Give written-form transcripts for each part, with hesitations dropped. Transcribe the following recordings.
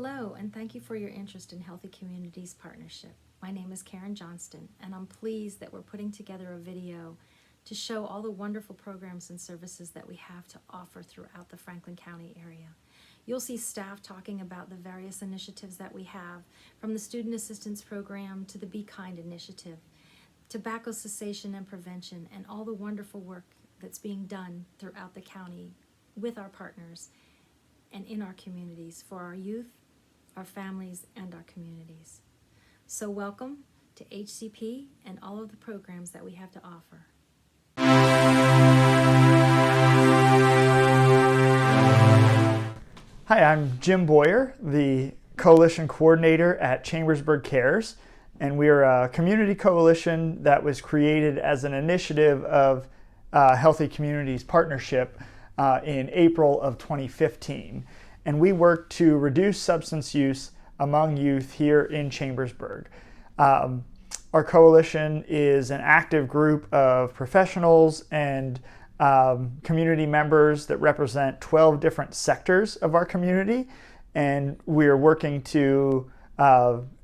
Hello, and thank you for your interest in Healthy Communities Partnership. My name is Karen Johnston, and I'm pleased that we're putting together a video to show all the wonderful programs and services that we have to offer throughout the Franklin County area. You'll see staff talking about the various initiatives that we have, from the Student Assistance Program to the Be Kind initiative, tobacco cessation and prevention, and all the wonderful work that's being done throughout the county with our partners and in our communities for our youth, our families, and our communities. So welcome to HCP and all of the programs that we have to offer. Hi, I'm Jim Boyer, the Coalition Coordinator at Chambersburg Cares, and we are a community coalition that was created as an initiative of Healthy Communities Partnership in April of 2015. And we work to reduce substance use among youth here in Chambersburg. Our coalition is an active group of professionals and community members that represent 12 different sectors of our community, and we are working to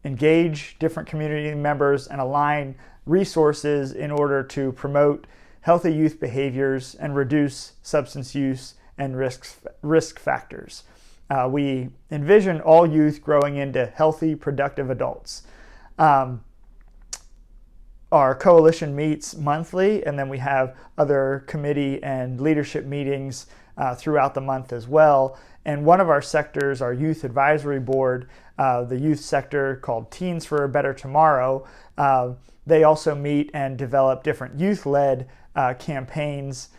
engage different community members and align resources in order to promote healthy youth behaviors and reduce substance use and risk factors. We envision all youth growing into healthy, productive adults. Our coalition meets monthly, and then we have other committee and leadership meetings throughout the month as well. And one of our sectors, our Youth Advisory Board, the youth sector called Teens for a Better Tomorrow, they also meet and develop different youth-led campaigns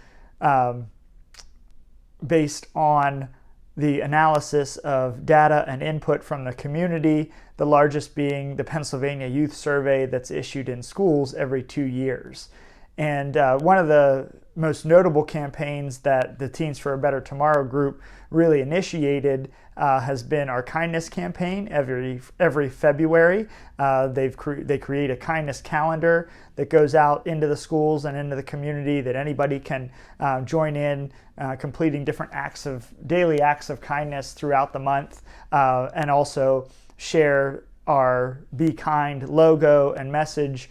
based on the analysis of data and input from the community, the largest being the Pennsylvania Youth Survey that's issued in schools every 2 years. And one of the most notable campaigns that the Teens for a Better Tomorrow group really initiated has been our kindness campaign every February. They create a kindness calendar that goes out into the schools and into the community that anybody can join in, completing different daily acts of kindness throughout the month, and also share our Be Kind logo and message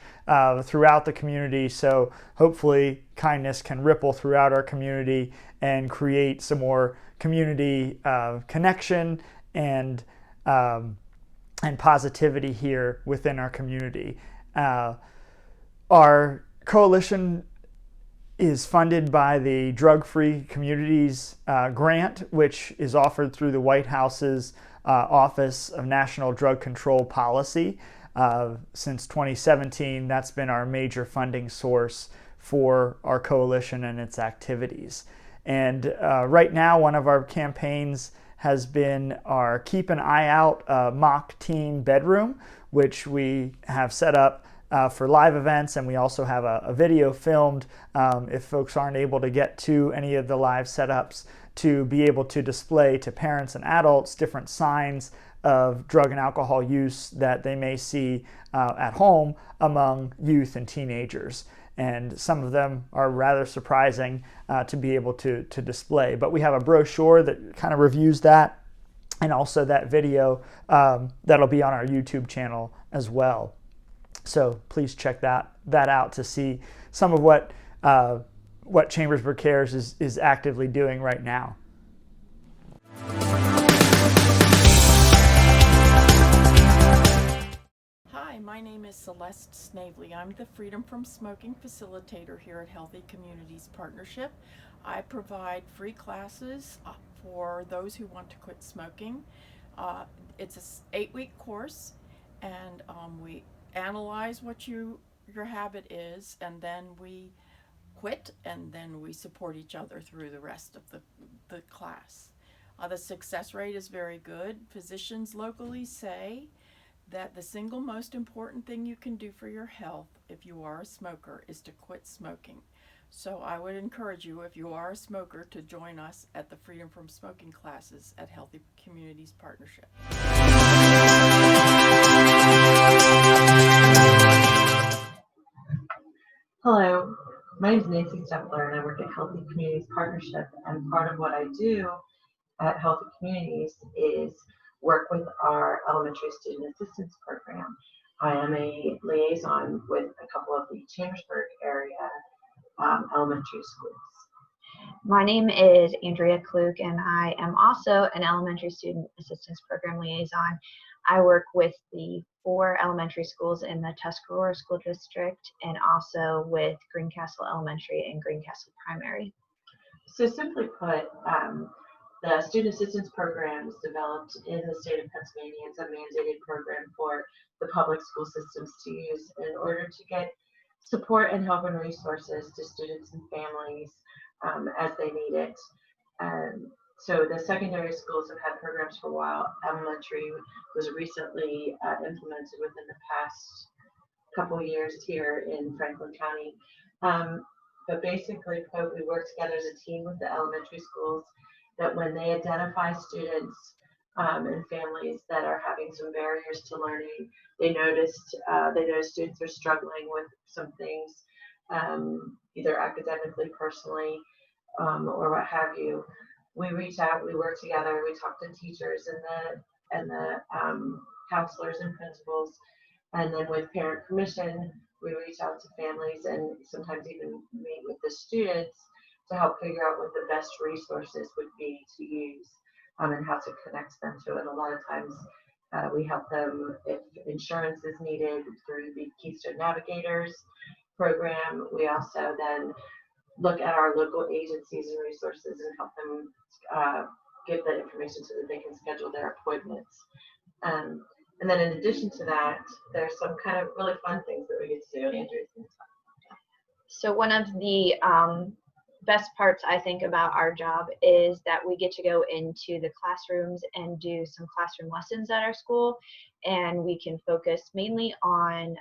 throughout the community. So hopefully kindness can ripple throughout our community and create some more community connection and positivity here within our community. Our coalition is funded by the Drug-Free Communities grant, which is offered through the White House's Office of National Drug Control Policy. Since 2017, that's been our major funding source for our coalition and its activities. And right now, one of our campaigns has been our Keep an Eye Out mock teen bedroom, which we have set up for live events, and we also have a video filmed if folks aren't able to get to any of the live setups, to be able to display to parents and adults different signs of drug and alcohol use that they may see at home among youth and teenagers. And some of them are rather surprising to be able to display. But we have a brochure that kind of reviews that, and also that video that'll be on our YouTube channel as well. So please check that out to see some of what Chambersburg Cares is actively doing right now. Hi, my name is Celeste Snavely. I'm the Freedom from Smoking facilitator here at Healthy Communities Partnership. I provide free classes for those who want to quit smoking. It's an 8-week course, and we analyze what your habit is, and then we quit, and then we support each other through the rest of the class. The success rate is very good. Physicians locally say that the single most important thing you can do for your health if you are a smoker is to quit smoking. So I would encourage you, if you are a smoker, to join us at the Freedom from Smoking classes at Healthy Communities Partnership. Hello, my name is Nancy Stepler, and I work at Healthy Communities Partnership. And part of what I do at Healthy Communities is work with our elementary student assistance program. I am a liaison with a couple of the Chambersburg area elementary schools. My name is Andrea Klug, and I am also an elementary student assistance program liaison. I work with the 4 elementary schools in the Tuscarora School District and also with Greencastle Elementary and Greencastle Primary. So simply put, the student assistance programs developed in the state of Pennsylvania. It's a mandated program for the public school systems to use in order to get support and help and resources to students and families as they need it. So the secondary schools have had programs for a while. Elementary was recently implemented within the past couple of years here in Franklin County. But basically, we work together as a team with the elementary schools that when they identify students and families that are having some barriers to learning, they notice students are struggling with some things, either academically, personally, or what have you. We reach out, we work together, we talk to teachers and the counselors and principals, and then with parent permission, we reach out to families and sometimes even meet with the students to help figure out what the best resources would be to use and how to connect them to it. A lot of times we help them if insurance is needed through the Keystone Navigators program. We also then look at our local agencies and resources and help them give that information so that they can schedule their appointments. And then in addition to that, there's some kind of really fun things that we get to do. Andrew's going to talk. So one of the best parts I think about our job is that we get to go into the classrooms and do some classroom lessons at our school, and we can focus mainly on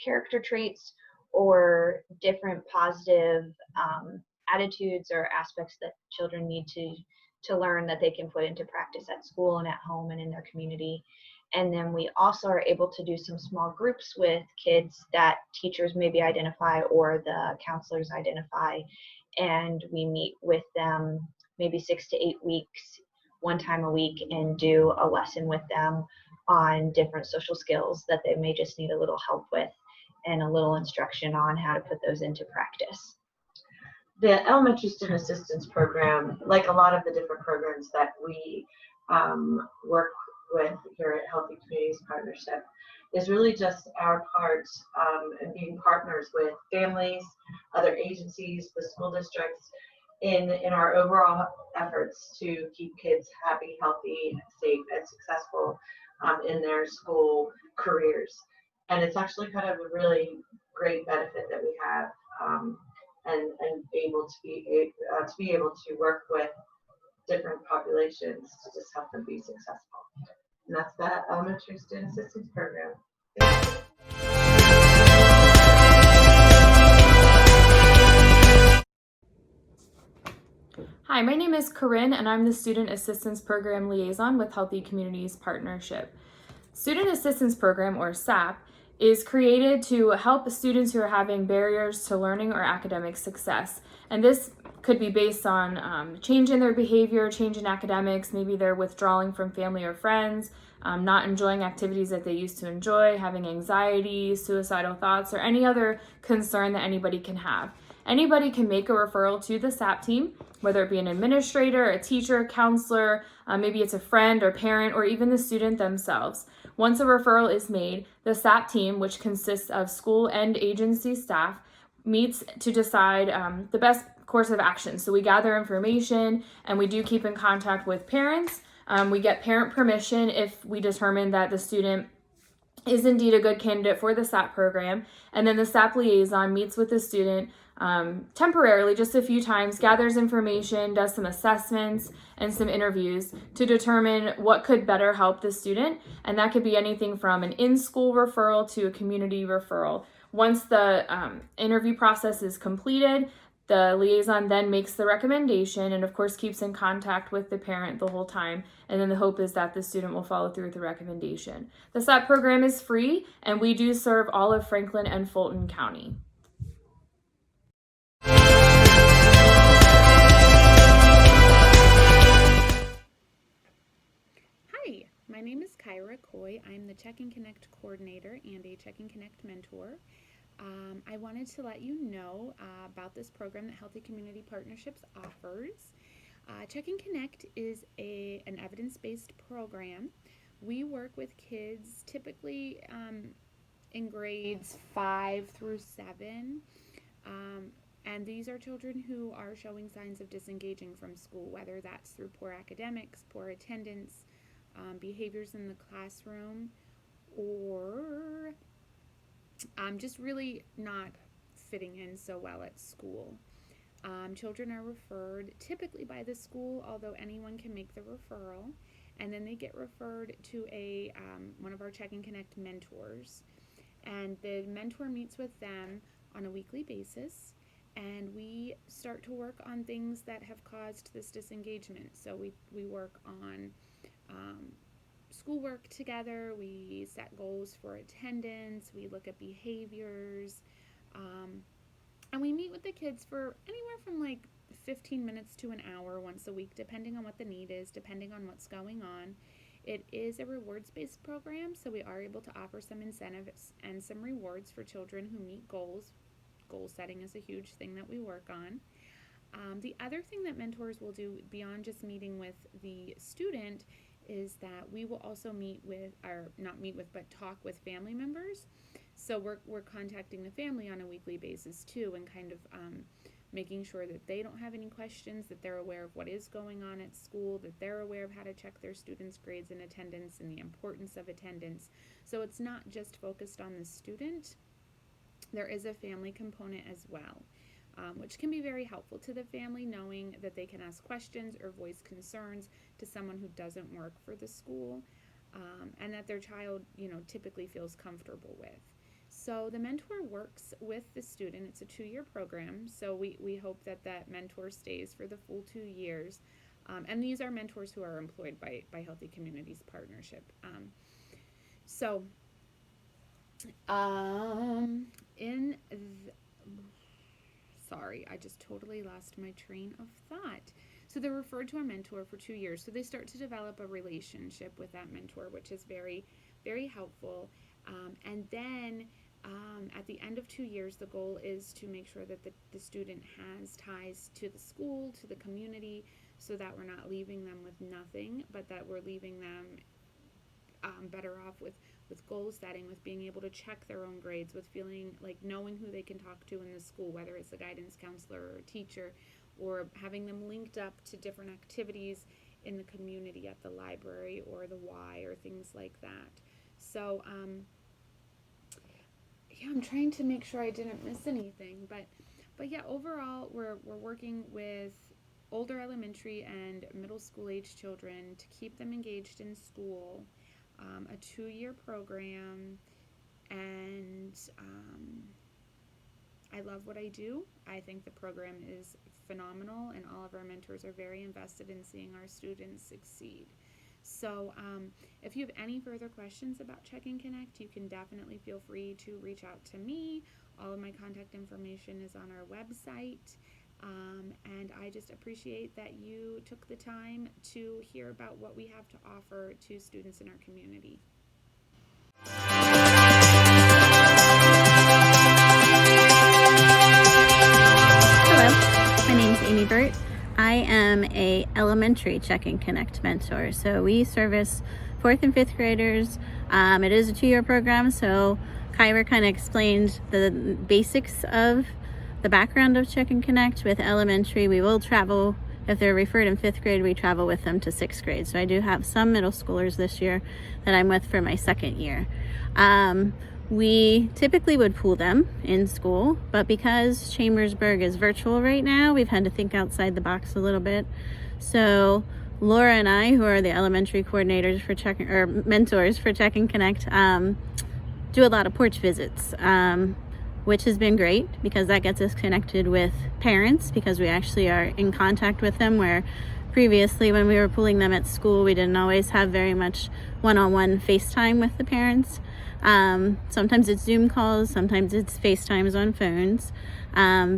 character traits or different positive attitudes or aspects that children need to learn that they can put into practice at school and at home and in their community. And then we also are able to do some small groups with kids that teachers maybe identify or the counselors identify. And we meet with them maybe 6 to 8 weeks, one time a week, and do a lesson with them on different social skills that they may just need a little help with and a little instruction on how to put those into practice. The elementary student assistance program, like a lot of the different programs that we work with here at Healthy Communities Partnership, is really just our part in being partners with families, other agencies, the school districts, in our overall efforts to keep kids happy, healthy, safe, and successful in their school careers. And it's actually kind of a really great benefit that we have, and able to be able to work with different populations to just help them be successful. And that's the elementary student assistance program. Hi, my name is Corinne, and I'm the Student Assistance Program Liaison with Healthy Communities Partnership. Student Assistance Program, or SAP, is created to help students who are having barriers to learning or academic success. And this could be based on change in their behavior, change in academics, maybe they're withdrawing from family or friends, not enjoying activities that they used to enjoy, having anxiety, suicidal thoughts, or any other concern that anybody can have. Anybody can make a referral to the SAP team, whether it be an administrator, a teacher, counselor, maybe it's a friend or parent, or even the student themselves. Once a referral is made, the SAP team, which consists of school and agency staff, meets to decide the best course of action. So we gather information and we do keep in contact with parents. We get parent permission if we determine that the student is indeed a good candidate for the SAP program. And then the SAP liaison meets with the student temporarily, just a few times, gathers information, does some assessments and some interviews to determine what could better help the student. And that could be anything from an in-school referral to a community referral. Once the interview process is completed, the liaison then makes the recommendation and of course keeps in contact with the parent the whole time. And then the hope is that the student will follow through with the recommendation. The SAP program is free and we do serve all of Franklin and Fulton County. Hi, My name is Kyra Coy. I'm the Check and Connect coordinator and a Check and Connect mentor. I wanted to let you know about this program that Healthy Community Partnerships offers. Check and Connect is an evidence-based program. We work with kids typically in grades 5 through 7. And these are children who are showing signs of disengaging from school, whether that's through poor academics, poor attendance, behaviors in the classroom, or just really not fitting in so well at school. Children are referred typically by the school, although anyone can make the referral, and then they get referred to one of our Check and Connect mentors, and the mentor meets with them on a weekly basis, and we start to work on things that have caused this disengagement. So we work on schoolwork together, we set goals for attendance, we look at behaviors, and we meet with the kids for anywhere from like 15 minutes to an hour once a week, depending on what the need is, depending on what's going on. It is a rewards-based program, so we are able to offer some incentives and some rewards for children who meet goals. Goal setting is a huge thing that we work on. The other thing that mentors will do beyond just meeting with the student is that we will also talk with family members. So we're contacting the family on a weekly basis too, and kind of making sure that they don't have any questions, that they're aware of what is going on at school, that they're aware of how to check their students' grades and attendance and the importance of attendance. So it's not just focused on the student. There is a family component as well, which can be very helpful to the family, knowing that they can ask questions or voice concerns to someone who doesn't work for the school, and that their child, typically feels comfortable with. So the mentor works with the student. It's a 2-year program, so we hope that mentor stays for the full 2 years. And these are mentors who are employed by Healthy Communities Partnership. Sorry, I just totally lost my train of thought. So they're referred to a mentor for 2 years. So they start to develop a relationship with that mentor, which is very, very helpful. And then at the end of 2 years, the goal is to make sure that the student has ties to the school, to the community, so that we're not leaving them with nothing, but that we're leaving them better off with goal setting, with being able to check their own grades, with feeling like knowing who they can talk to in the school, whether it's a guidance counselor or a teacher, or having them linked up to different activities in the community at the library or the Y or things like that. So I'm trying to make sure I didn't miss anything, but yeah, overall we're working with older elementary and middle school age children to keep them engaged in school. A 2-year program, and I love what I do. I think the program is phenomenal, and all of our mentors are very invested in seeing our students succeed. So if you have any further questions about Check and Connect, you can definitely feel free to reach out to me. All of my contact information is on our website. And I just appreciate that you took the time to hear about what we have to offer to students in our community. Hello, my name is Amy Burt. I am a elementary Check and Connect mentor. So we service 4th and 5th graders. It is a 2-year program, so Kyra kind of explained the basics of the background of Check and Connect. With elementary, we will travel. If they're referred in 5th grade, we travel with them to 6th grade. So I do have some middle schoolers this year that I'm with for my 2nd year. We typically would pool them in school, but because Chambersburg is virtual right now, we've had to think outside the box a little bit. So Laura and I, who are the elementary coordinators for mentors for Check and Connect, do a lot of porch visits. Which has been great because that gets us connected with parents, because we actually are in contact with them, where previously when we were pulling them at school, we didn't always have very much one-on-one FaceTime with the parents. Sometimes it's Zoom calls, sometimes it's FaceTimes on phones.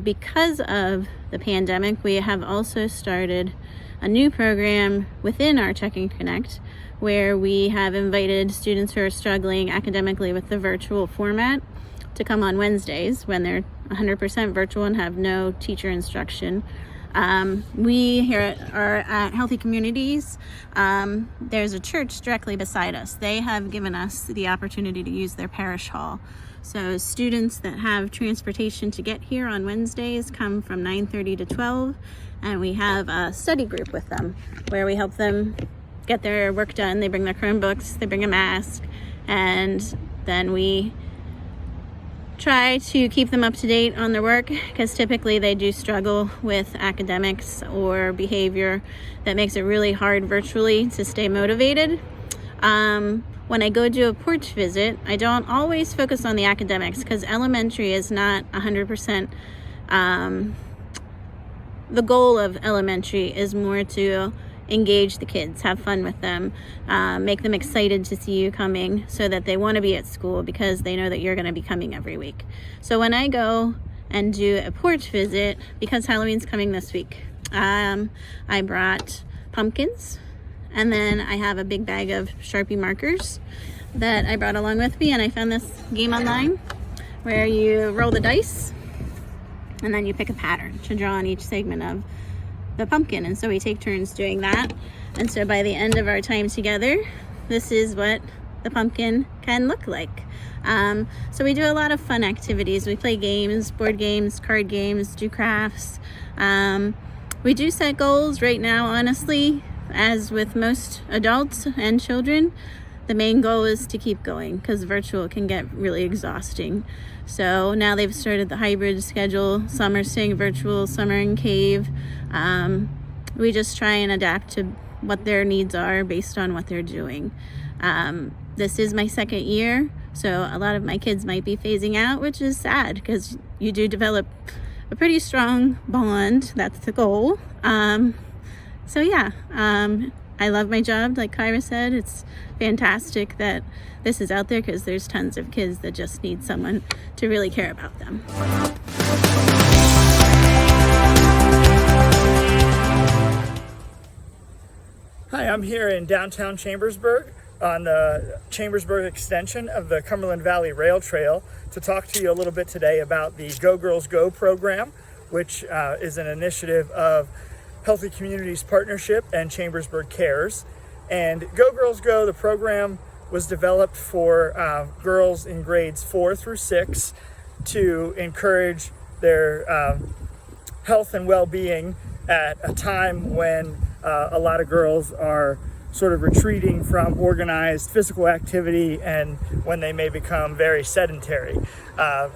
Because of the pandemic, we have also started a new program within our Check and Connect where we have invited students who are struggling academically with the virtual format to come on Wednesdays when they're 100% virtual and have no teacher instruction. We here at Healthy Communities, there's a church directly beside us. They have given us the opportunity to use their parish hall. So students that have transportation to get here on Wednesdays come from 9:30 to 12, and we have a study group with them where we help them get their work done. They bring their Chromebooks, they bring a mask, and then we try to keep them up to date on their work, because typically they do struggle with academics or behavior that makes it really hard virtually to stay motivated. When I go do a porch visit, I don't always focus on the academics, because elementary is not 100%. The goal of elementary is more to engage the kids, have fun with them, make them excited to see you coming so that they want to be at school because they know that you're going to be coming every week. So when I go and do a porch visit, because Halloween's coming this week, I brought pumpkins, and then I have a big bag of Sharpie markers that I brought along with me, and I found this game online where you roll the dice and then you pick a pattern to draw on each segment of the pumpkin, and so we take turns doing that. And so by the end of our time together, this is what the pumpkin can look like. So we do a lot of fun activities. We play games, board games, card games, do crafts. We do set goals. Right now, honestly, as with most adults and children, the main goal is to keep going, because virtual can get really exhausting. So now they've started the hybrid schedule. Some are staying virtual, some are in cave. We just try and adapt to what their needs are based on what they're doing. This is my second year, so a lot of my kids might be phasing out, which is sad, because you do develop a pretty strong bond. That's the goal. So yeah, I love my job. Like Kyra said, it's fantastic that this is out there, because there's tons of kids that just need someone to really care about them. Hi, I'm here in downtown Chambersburg on the Chambersburg extension of the Cumberland Valley Rail Trail to talk to you a little bit today about the Go Girls Go program, which is an initiative of Healthy Communities Partnership and Chambersburg Cares. And Go Girls Go, the program was developed for girls in grades 4 through 6 to encourage their health and well-being at a time when a lot of girls are sort of retreating from organized physical activity and when they may become very sedentary.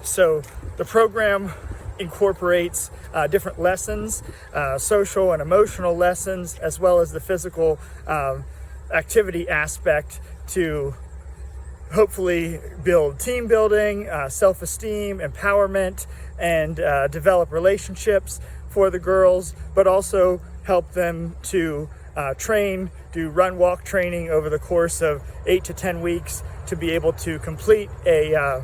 So the program incorporates different lessons, social and emotional lessons, as well as the physical activity aspect to hopefully build team building, self-esteem, empowerment, and develop relationships for the girls, but also help them to train, do run-walk training over the course of 8 to 10 weeks to be able to complete a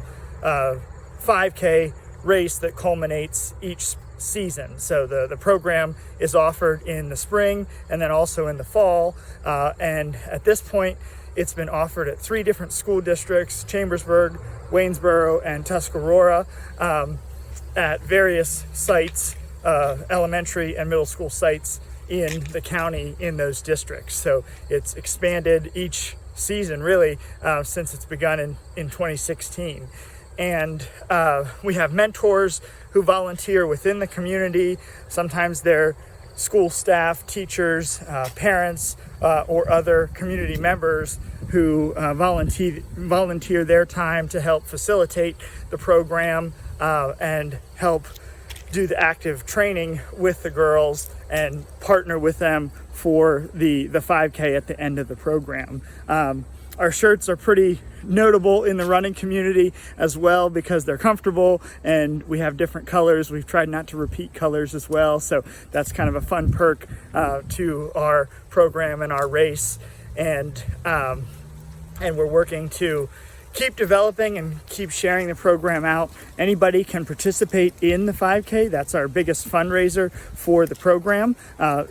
5K race that culminates each season. So the program is offered in the spring and then also in the fall. And at this point, it's been offered at 3 different school districts: Chambersburg, Waynesboro, and Tuscarora, at various sites, elementary and middle school sites in the county in those districts. So it's expanded each season really since it's begun in 2016. And we have mentors who volunteer within the community. Sometimes they're school staff, teachers, parents, or other community members who volunteer their time to help facilitate the program and help do the active training with the girls and partner with them for the 5K at the end of the program. Our shirts are pretty notable in the running community as well because they're comfortable and we have different colors. We've tried not to repeat colors as well, so that's kind of a fun perk to our program and our race. And we're working to keep developing and keep sharing the program out. Anybody can participate in the 5K. That's our biggest fundraiser for the program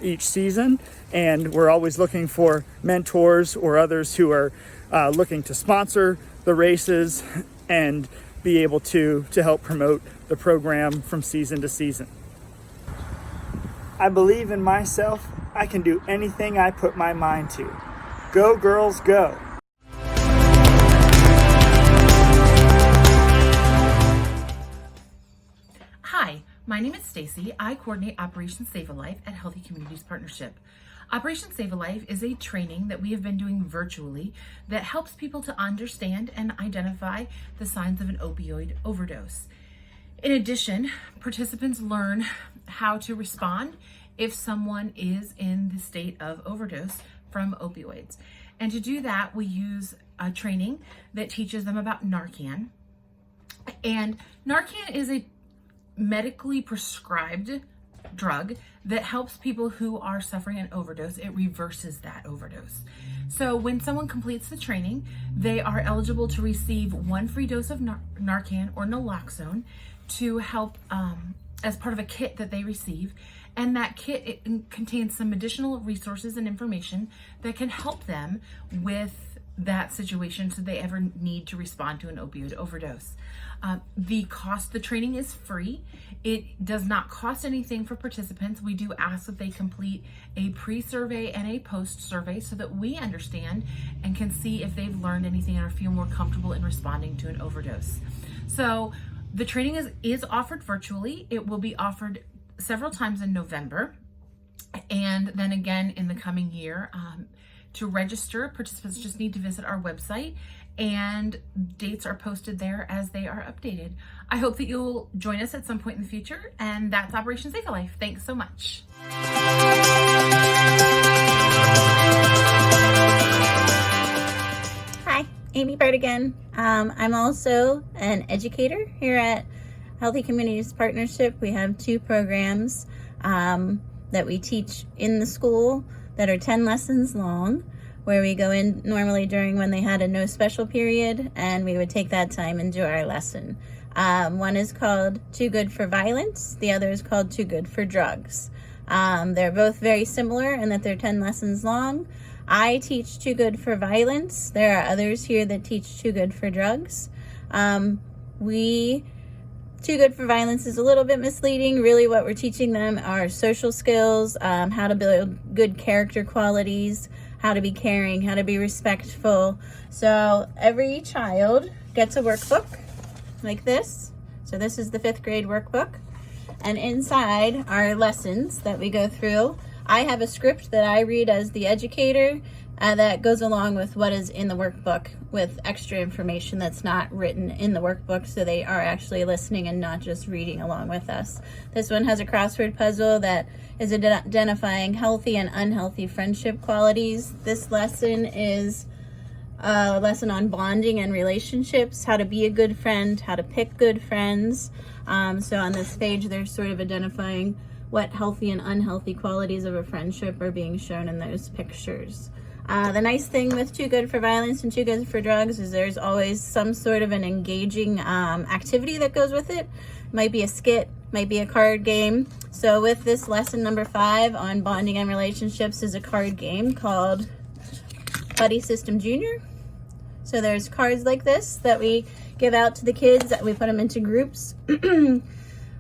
each season. And we're always looking for mentors or others who are looking to sponsor the races and be able to help promote the program from season to season. I believe in myself. I can do anything I put my mind to. Go girls, go. Hi, my name is Stacy. I coordinate Operation Save a Life at Healthy Communities Partnership. Operation Save a Life is a training that we have been doing virtually that helps people to understand and identify the signs of an opioid overdose. In addition, participants learn how to respond if someone is in the state of overdose from opioids. And to do that, we use a training that teaches them about Narcan. And Narcan is a medically prescribed drug that helps people who are suffering an overdose. It reverses that overdose. So when someone completes the training, they are eligible to receive 1 free dose of Narcan or naloxone to help as part of a kit that they receive. And that kit, it contains some additional resources and information that can help them with that situation should they ever need to respond to an opioid overdose. The training is free. It does not cost anything for participants. We do ask that they complete a pre-survey and a post-survey so that we understand and can see if they've learned anything and feel more comfortable in responding to an overdose. So the training is offered virtually. It will be offered several times in November and then again in the coming year. To register, participants just need to visit our website and dates are posted there as they are updated. I hope that you'll join us at some point in the future, and that's Operation Save a Life. Thanks so much. Hi, Amy Bird again. I'm also an educator here at Healthy Communities Partnership. We have 2 programs that we teach in the school that are 10 lessons long, where we go in normally during when they had a no special period, and we would take that time and do our lesson. One is called Too Good for Violence. The other is called Too Good for Drugs. They're both very similar in that they're 10 lessons long. I teach Too Good for Violence. There are others here that teach Too Good for Drugs. Too Good for Violence is a little bit misleading. Really what we're teaching them are social skills, how to build good character qualities, how to be caring, how to be respectful. So every child gets a workbook like this. So this is the 5th grade workbook. And inside are lessons that we go through. I have a script that I read as the educator that goes along with what is in the workbook with extra information that's not written in the workbook, so they are actually listening and not just reading along with us. This one has a crossword puzzle that is identifying healthy and unhealthy friendship qualities. This lesson is a lesson on bonding and relationships, how to be a good friend, how to pick good friends. So on this page, they're sort of identifying what healthy and unhealthy qualities of a friendship are being shown in those pictures. The nice thing with Too Good for Violence and Too Good for Drugs is there's always some sort of an engaging activity that goes with it. Might be a skit, might be a card game. So with this lesson number 5 on bonding and relationships is a card game called Buddy System Junior. So there's cards like this that we give out to the kids, that we put them into groups.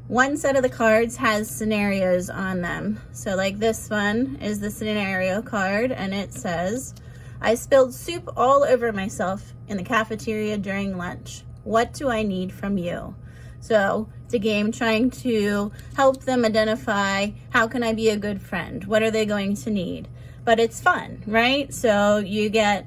One set of the cards has scenarios on them. So like this one is the scenario card, and it says, I spilled soup all over myself in the cafeteria during lunch. What do I need from you? So it's a game trying to help them identify, how can I be a good friend? What are they going to need? But it's fun, right? So you get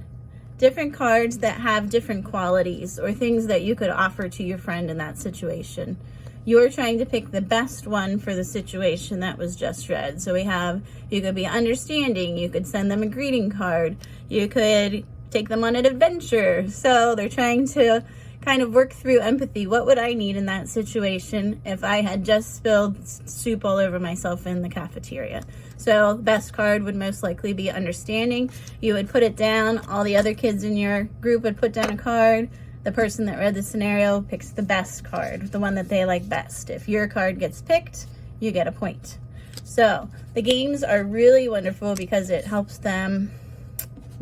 different cards that have different qualities or things that you could offer to your friend in that situation. You're trying to pick the best one for the situation that was just read. So you could be understanding, you could send them a greeting card, you could take them on an adventure. So they're trying to kind of work through empathy. What would I need in that situation if I had just spilled soup all over myself in the cafeteria? So best card would most likely be understanding. You would put it down, all the other kids in your group would put down a card. the person that read the scenario picks the best card, the one that they like best. If your card gets picked, you get a point. So the games are really wonderful because it helps them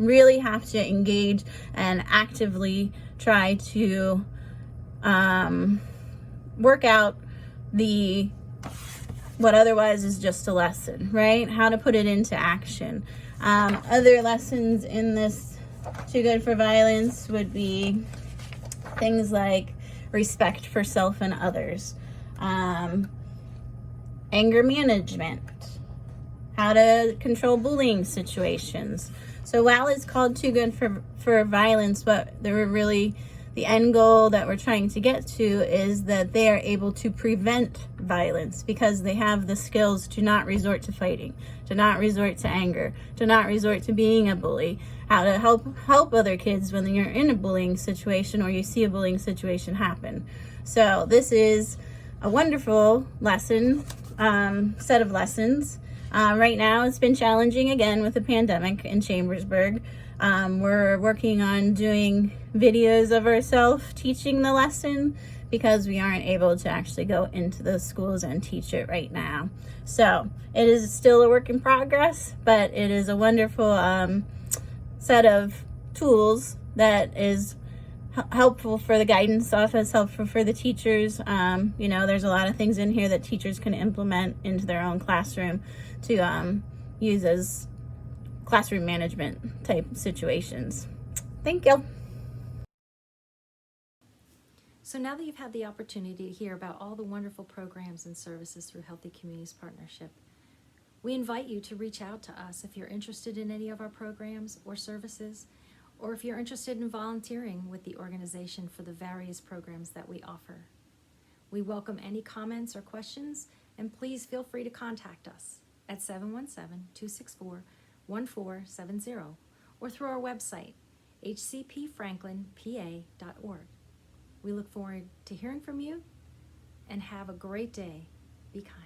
really have to engage and actively try to work out what otherwise is just a lesson, right? How to put it into action. Other lessons in this Too Good for Violence would be things like respect for self and others, anger management, how to control bullying situations. So while it's called Too Good for Violence, but the end goal that we're trying to get to is that they are able to prevent violence because they have the skills to not resort to fighting, to not resort to anger, to not resort to being a bully, how to help other kids when you're in a bullying situation or you see a bullying situation happen. So this is a wonderful lesson, set of lessons. Right now it's been challenging again with the pandemic in Chambersburg. We're working on doing videos of ourselves teaching the lesson because we aren't able to actually go into those schools and teach it right now. So it is still a work in progress, but it is a wonderful set of tools that is helpful for the guidance office, helpful for the teachers. There's a lot of things in here that teachers can implement into their own classroom to use as classroom management type situations. Thank you. So now that you've had the opportunity to hear about all the wonderful programs and services through Healthy Communities Partnership, we invite you to reach out to us if you're interested in any of our programs or services, or if you're interested in volunteering with the organization for the various programs that we offer. We welcome any comments or questions, and please feel free to contact us at 717-264-1470 or through our website, hcpfranklinpa.org. We look forward to hearing from you, and have a great day. Be kind.